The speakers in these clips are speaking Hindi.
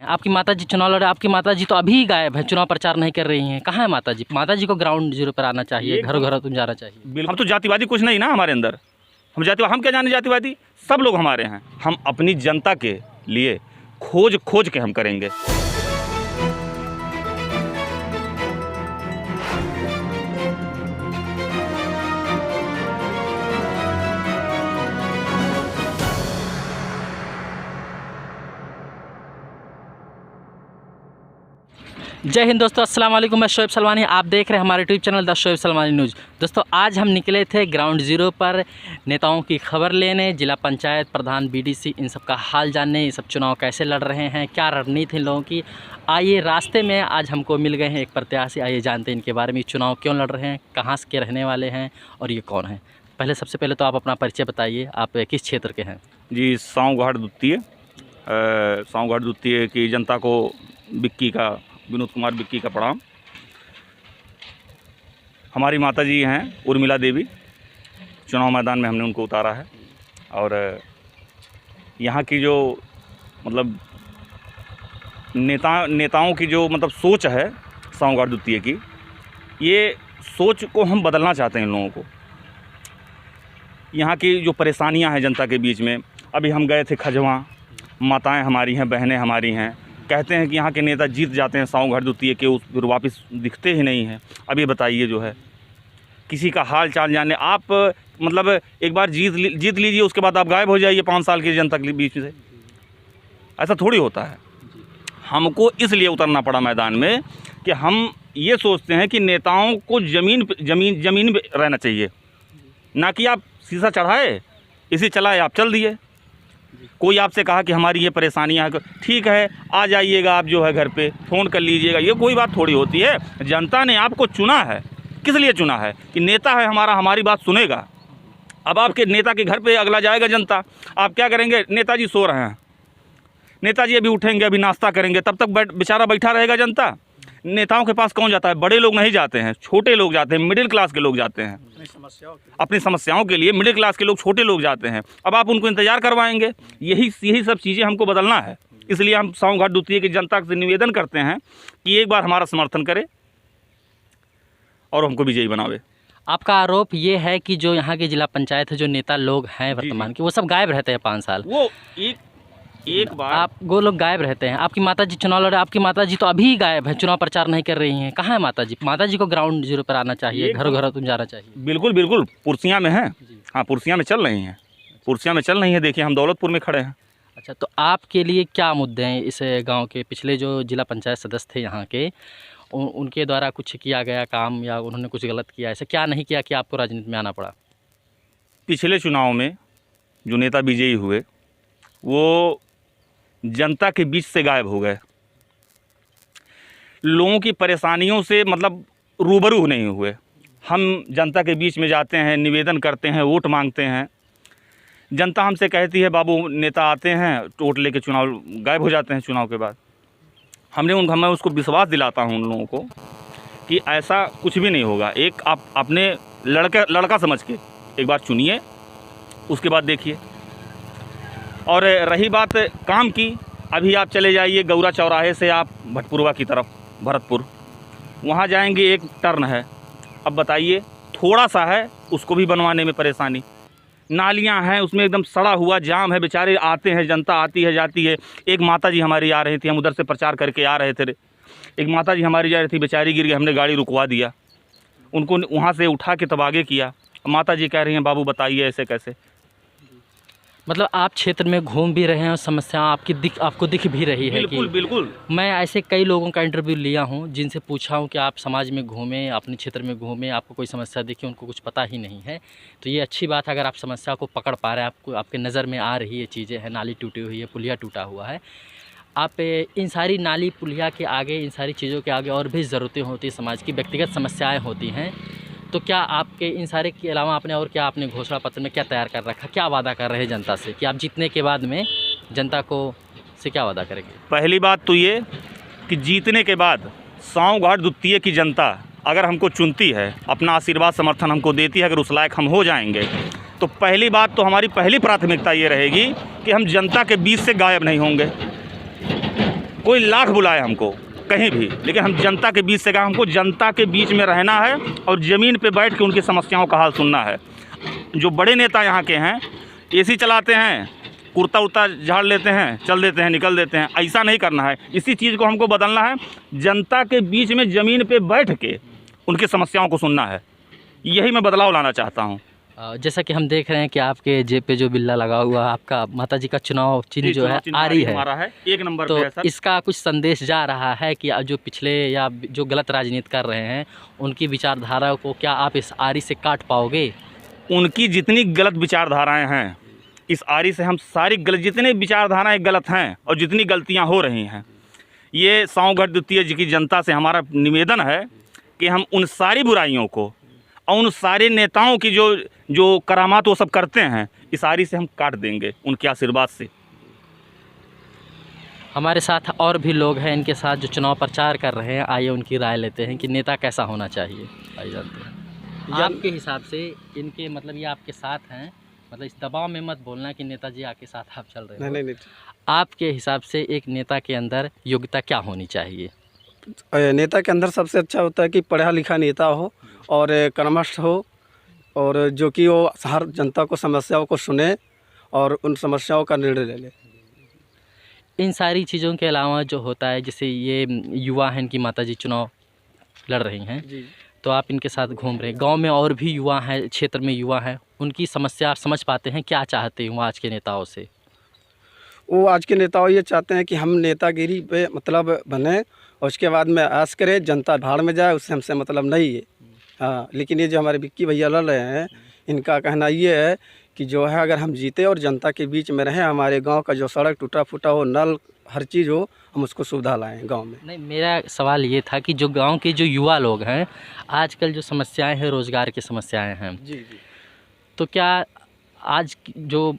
आपकी माताजी चुनाव लड़ रहे, आपकी माताजी तो अभी गायब है, चुनाव प्रचार नहीं कर रही हैं, कहाँ है माताजी? माताजी को ग्राउंड जीरो पर आना चाहिए, घरों घरों तुम जाना चाहिए। हम तो जातिवादी कुछ नहीं ना हमारे अंदर, हम जातिवादी, हम क्या जाने जातिवादी, सब लोग हमारे हैं। हम अपनी जनता के लिए खोज के हम करेंगे। जय हिंद दोस्तों, अस्सलाम वालेकुम। मैं शोएब सलमानी, आप देख रहे हैं हमारे YouTube channel the Shoaib Salmani news. दोस्तों आज हम निकले थे ग्राउंड ज़ीरो पर नेताओं की खबर लेने, जिला पंचायत प्रधान, बीडीसी, इन सब का हाल जानने, ये सब चुनाव कैसे लड़ रहे हैं, क्या रणनीति इन लोगों की। आइए, रास्ते में आज हमको मिल गए हैं एक प्रत्याशी, आइए जानते हैं इनके बारे में, चुनाव क्यों लड़ रहे हैं, कहाँ के रहने वाले हैं और ये कौन है। पहले सबसे पहले तो आप अपना परिचय बताइए, आप किस क्षेत्र के हैं? जी, साँव घाट द्वितीय की जनता को विनोद कुमार बिक्की का प्रणाम। हमारी माता जी हैं उर्मिला देवी, चुनाव मैदान में हमने उनको उतारा है। और यहाँ की जो मतलब नेताओं की जो मतलब सोच है साँव घाट द्वितीय की, ये सोच को हम बदलना चाहते हैं इन लोगों को। यहाँ की जो परेशानियाँ हैं जनता के बीच में, अभी हम गए थे खजवा, माताएं हमारी हैं, बहनें हमारी हैं, कहते हैं कि यहाँ के नेता जीत जाते हैं साँव घाट द्वितीय के, फिर वापस दिखते ही नहीं हैं। अब ये बताइए, जो है किसी का हाल चाल जाने, आप मतलब एक बार जीत लीजिए, उसके बाद आप गायब हो जाइए 5 साल की जनता के बीच से। ऐसा थोड़ी होता है। हमको इसलिए उतरना पड़ा मैदान में कि हम ये सोचते हैं कि नेताओं को ज़मीन पे रहना चाहिए, ना कि आप शीशा चढ़ाए, इसी चलाए आप चल दिए। कोई आपसे कहा कि हमारी ये परेशानियाँ हैं, ठीक है आ जाइएगा, आप जो है घर पे फ़ोन कर लीजिएगा, ये कोई बात थोड़ी होती है। जनता ने आपको चुना है, किस लिए चुना है? कि नेता है हमारी बात सुनेगा। अब आपके नेता के घर पे अगला जाएगा जनता, आप क्या करेंगे? नेताजी सो रहे हैं, नेताजी अभी उठेंगे, अभी नाश्ता करेंगे, तब तक बेचारा बैठा रहेगा जनता। नेताओं के पास कौन जाता है? बड़े लोग नहीं जाते हैं, छोटे लोग जाते हैं, मिडिल क्लास के लोग जाते हैं। अपनी समस्याओं के लिए मिडिल क्लास के लोग, छोटे लोग जाते हैं। अब आप उनको इंतज़ार करवाएंगे? यही सब चीज़ें हमको बदलना है। इसलिए हम साँव घाट द्वितीय की जनता से निवेदन करते हैं कि एक बार हमारा समर्थन करे और हमको विजयी बनावे। आपका आरोप ये है कि जो यहाँ के जिला पंचायत है, जो नेता लोग हैं वर्तमान के, वो सब गायब रहते हैं 5 साल। वो एक बार वो लोग गायब रहते हैं। आपकी माताजी चुनाव लड़ रहे, आपकी माताजी तो अभी गायब है, चुनाव प्रचार नहीं कर रही हैं, कहाँ है माताजी? माताजी को ग्राउंड जीरो पर आना चाहिए, घरों घरों तुम जाना चाहिए। बिल्कुल पुरसियाँ में हैं। हाँ, पुरसियाँ में चल रही हैं, देखिए हम दौलतपुर में खड़े हैं। अच्छा, तो आपके लिए क्या मुद्दे हैं इस गांव के? पिछले जो जिला पंचायत सदस्य थे यहाँ के, उनके द्वारा कुछ किया गया काम या उन्होंने कुछ गलत किया, ऐसा क्या नहीं किया कि आपको राजनीति में आना पड़ा? पिछले चुनाव में जो नेता विजयी हुए, वो जनता के बीच से गायब हो गए, लोगों की परेशानियों से मतलब रूबरू नहीं हुए। हम जनता के बीच में जाते हैं, निवेदन करते हैं, वोट मांगते हैं, जनता हमसे कहती है बाबू नेता आते हैं, वोट लेके चुनाव गायब हो जाते हैं। चुनाव के बाद मैं उसको विश्वास दिलाता हूं उन लोगों को कि ऐसा कुछ भी नहीं होगा। एक आप अपने लड़का समझ के एक बार चुनिए, उसके बाद देखिए। और रही बात काम की, अभी आप चले जाइए गौरा चौराहे से आप भटपुरवा की तरफ, भरतपुर, वहाँ जाएंगे, एक टर्न है। अब बताइए, थोड़ा सा है, उसको भी बनवाने में परेशानी। नालियाँ हैं, उसमें एकदम सड़ा हुआ जाम है, बेचारे आते हैं, जनता आती है जाती है। एक माता जी हमारी आ रही थी, हम उधर से प्रचार करके आ रहे थे, एक माता जी हमारी जा रही थी, बेचारी गिर गई, हमने गाड़ी रुकवा दिया, उनको वहाँ से उठा के तब आगे किया। माता जी कह रही हैं बाबू बताइए ऐसे कैसे। मतलब आप क्षेत्र में घूम भी रहे हैं और समस्या आपको दिख भी रही है। बिल्कुल। मैं ऐसे कई लोगों का इंटरव्यू लिया हूं, जिनसे पूछा हूं कि आप समाज में घूमें, अपने क्षेत्र में घूमें, आपको कोई समस्या दिखी, उनको कुछ पता ही नहीं है। तो ये अच्छी बात है अगर आप समस्या को पकड़ पा रहे हैं, आपके नज़र में आ रही है चीज़ें हैं, नाली टूटी हुई है, पुलिया टूटा हुआ है। आप इन सारी नाली पुलिया के आगे, इन सारी चीज़ों के आगे और भी ज़रूरतें होती हैं, समाज की व्यक्तिगत समस्याएँ होती हैं। तो क्या आपके इन सारे के अलावा आपने घोषणा पत्र में क्या तैयार कर रखा, क्या वादा कर रहे हैं जनता से कि आप जीतने के बाद में जनता को से क्या वादा करेंगे? पहली बात तो ये कि जीतने के बाद साँव घाट द्वितीय की जनता अगर हमको चुनती है, अपना आशीर्वाद समर्थन हमको देती है, अगर उस लायक हम हो जाएंगे, तो पहली बात तो हमारी पहली प्राथमिकता ये रहेगी कि हम जनता के बीच से गायब नहीं होंगे। कोई लाख बुलाए हमको कहीं भी, लेकिन हम जनता के बीच से कहा, हमको जनता के बीच में रहना है और ज़मीन पे बैठ के उनकी समस्याओं का हाल सुनना है। जो बड़े नेता यहाँ के हैं एसी चलाते हैं, कुर्ता उर्ता झाड़ लेते हैं, चल देते हैं, निकल देते हैं, ऐसा नहीं करना है। इसी चीज़ को हमको बदलना है, जनता के बीच में ज़मीन पे बैठ के उनकी समस्याओं को सुनना है। यही मैं बदलाव लाना चाहता हूँ। जैसा कि हम देख रहे हैं कि आपके जेब पे जो बिल्ला लगा हुआ, आपका माताजी का चुनाव चिन्ह जो है आरी है, हमारा है, 1 नंबर तो पे है सर। इसका कुछ संदेश जा रहा है कि जो पिछले या जो गलत राजनीति कर रहे हैं उनकी विचारधारा को क्या आप इस आरी से काट पाओगे? उनकी जितनी गलत विचारधाराएं हैं, इस आरी से हम सारी गलत, जितने विचारधाराएं गलत हैं और जितनी गलतियां हो रही हैं, ये साँवगढ़ द्वितीय जी की जनता से हमारा निवेदन है कि हम उन सारी बुराइयों को और उन सारे नेताओं की जो करामात वो सब करते हैं, इस आरी से हम काट देंगे उनके आशीर्वाद से। हमारे साथ और भी लोग हैं, इनके साथ जो चुनाव प्रचार कर रहे हैं, आइए उनकी राय लेते हैं कि नेता कैसा होना चाहिए। आइए जानते हैं आपके हिसाब से इनके, मतलब ये आपके साथ हैं, मतलब इस दबाव में मत बोलना कि नेताजी आपके साथ आप चल रहे हो। नहीं। आपके हिसाब से एक नेता के अंदर योग्यता क्या होनी चाहिए? नेता के अंदर सबसे अच्छा होता है कि पढ़ा लिखा नेता हो और कर्मठ हो, और जो कि वो हर जनता को समस्याओं को सुने और उन समस्याओं का निर्णय ले ले। इन सारी चीज़ों के अलावा जो होता है, जैसे ये युवा हैं, इनकी माताजी चुनाव लड़ रही हैं जी। तो आप इनके साथ घूम रहे हैं, गांव में और भी युवा हैं, क्षेत्र में युवा हैं, उनकी समस्या आप समझ पाते हैं? क्या चाहते हैं वो आज के नेताओं से? वो आज के नेताओं ये चाहते हैं कि हम नेतागिरी पे मतलब बने और उसके बाद में आस करें, जनता भाड़ में जाए, उससे हमसे मतलब नहीं है। हाँ, लेकिन ये जो हमारे विक्की भैया लड़ रहे हैं, इनका कहना ये है कि जो है अगर हम जीते और जनता के बीच में रहें, हमारे गांव का जो सड़क टूटा फूटा हो, नल हर चीज़ हो, हम उसको सुविधा लाएं गांव में। नहीं, मेरा सवाल ये था कि जो गांव के जो युवा लोग हैं, आजकल जो समस्याएं हैं, रोज़गार की समस्याएं हैं, जी। तो क्या आज जो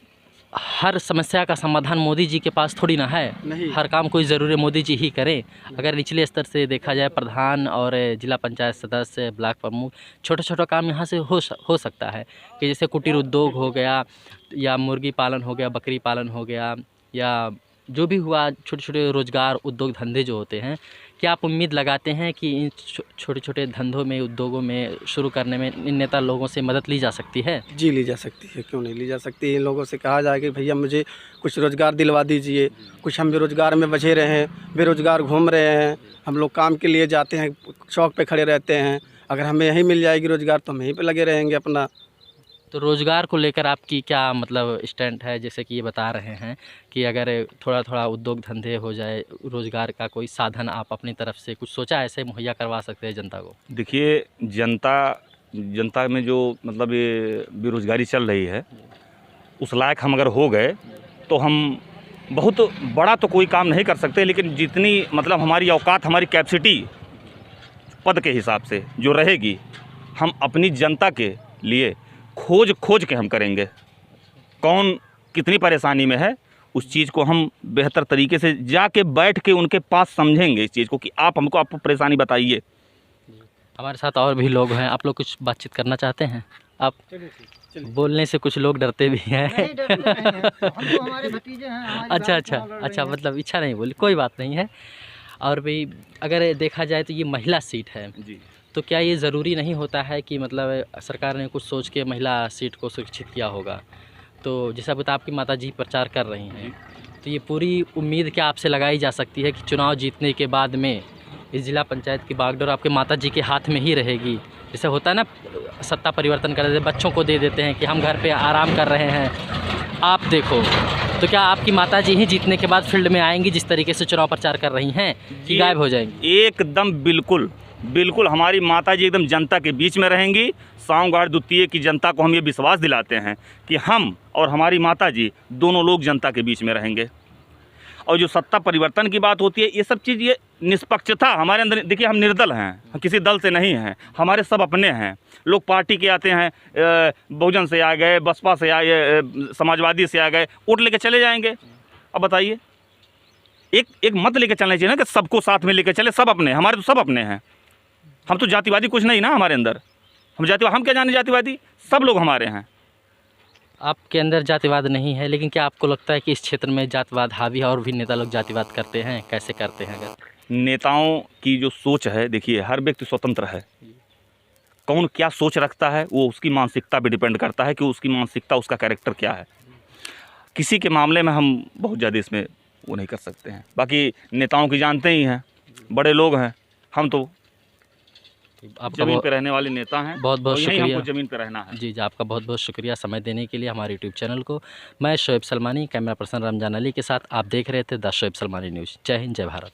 हर समस्या का समाधान मोदी जी के पास थोड़ी ना है? नहीं। हर काम कोई ज़रूरी मोदी जी ही करें? अगर निचले स्तर से देखा जाए, प्रधान और जिला पंचायत सदस्य, ब्लॉक प्रमुख, छोटा छोटा काम यहाँ से हो सकता है कि जैसे कुटीर उद्योग हो गया, या मुर्गी पालन हो गया, बकरी पालन हो गया, या जो भी हुआ, छोटे छोटे रोज़गार उद्योग धंधे जो होते हैं, क्या आप उम्मीद लगाते हैं कि इन छोटे छोटे धंधों में, उद्योगों में शुरू करने में इन नेता लोगों से मदद ली जा सकती है? जी, ली जा सकती है, क्यों नहीं ली जा सकती। इन लोगों से कहा जाए कि भैया मुझे कुछ रोज़गार दिलवा दीजिए, कुछ हम बेरोज़गार में बचे रहे हैं, बेरोज़गार घूम रहे हैं, हम लोग काम के लिए जाते हैं, चौक पे खड़े रहते हैं, अगर हमें यहीं मिल जाएगी रोज़गार तो हम यहीं पे लगे रहेंगे अपना। तो रोज़गार को लेकर आपकी क्या मतलब स्टैंड है? जैसे कि ये बता रहे हैं कि अगर थोड़ा थोड़ा उद्योग धंधे हो जाए, रोज़गार का कोई साधन आप अपनी तरफ से कुछ सोचा ऐसे मुहैया करवा सकते हैं जनता को? देखिए, जनता में जो मतलब ये बेरोज़गारी चल रही है, उस लायक हम अगर हो गए तो हम बहुत बड़ा तो कोई काम नहीं कर सकते, लेकिन जितनी मतलब हमारी औकात, हमारी कैपेसिटी पद के हिसाब से जो रहेगी, हम अपनी जनता के लिए खोज के हम करेंगे। कौन कितनी परेशानी में है, उस चीज़ को हम बेहतर तरीके से जाके बैठ के उनके पास समझेंगे इस चीज़ को कि आप हमको आप परेशानी बताइए। हमारे साथ और भी लोग हैं, आप लोग कुछ बातचीत करना चाहते हैं? आप बोलने से कुछ लोग डरते भी हैं। नहीं, डरते नहीं हैं। हम तो हमारे भतीजे हैं, हमारी अच्छा, मतलब इच्छा नहीं बोली, कोई बात नहीं है। और भी अगर देखा जाए तो ये महिला सीट है जी। तो क्या ये ज़रूरी नहीं होता है कि मतलब सरकार ने कुछ सोच के महिला सीट को सुरक्षित किया होगा? तो जैसा बता, आपकी माताजी प्रचार कर रही हैं, तो ये पूरी उम्मीद क्या आपसे लगाई जा सकती है कि चुनाव जीतने के बाद में इस जिला पंचायत की बागडोर आपके माताजी के हाथ में ही रहेगी? जैसे होता है ना, सत्ता परिवर्तन कर देते, बच्चों को दे देते हैं कि हम घर पे आराम कर रहे हैं, आप देखो। तो क्या आपकी माताजी ही जीतने के बाद फील्ड में आएंगी जिस तरीके से चुनाव प्रचार कर रही हैं, कि गायब हो जाएंगी? एकदम बिल्कुल हमारी माताजी एकदम जनता के बीच में रहेंगी। साँवगढ़ द्वितीय की जनता को हम ये विश्वास दिलाते हैं कि हम और हमारी माताजी दोनों लोग जनता के बीच में रहेंगे। और जो सत्ता परिवर्तन की बात होती है, ये सब चीज़, ये निष्पक्षता हमारे अंदर। देखिए, हम निर्दल हैं, हम किसी दल से नहीं हैं, हमारे सब अपने हैं। लोग पार्टी के आते हैं, बहुजन से आ गए, बसपा से आए, समाजवादी से आ गए, वोट लेके चले जाएंगे। अब बताइए, एक मत लेके चलना चाहिए ना कि सबको साथ में लेके चले, सब अपने, हमारे तो सब अपने हैं। हम तो जातिवादी कुछ नहीं ना हमारे अंदर, हम क्या जाने जातिवादी, सब लोग हमारे हैं। आपके अंदर जातिवाद नहीं है, लेकिन क्या आपको लगता है कि इस क्षेत्र में जातिवाद हावी है और भी नेता लोग जातिवाद करते हैं? कैसे करते हैं अगर? नेताओं की जो सोच है, देखिए हर व्यक्ति स्वतंत्र है, कौन क्या सोच रखता है वो उसकी मानसिकता पे डिपेंड करता है कि उसकी मानसिकता, उसका कैरेक्टर क्या है। किसी के मामले में हम बहुत ज़्यादा इसमें वो नहीं कर सकते हैं। बाकी नेताओं की जानते ही हैं, बड़े लोग हैं, हम तो आपका ज़मीन पे रहने वाले नेता हैं, बहुत बहुत और यहीं शुक्रिया। हमको ज़मीन पे रहना है। जी, आपका बहुत बहुत शुक्रिया समय देने के लिए हमारे यूट्यूब चैनल को। मैं शोएब सलमानी, कैमरा पर्सन रमजान अली के साथ आप देख रहे थे द शोएब सलमानी न्यूज़। जय हिंद, जय भारत।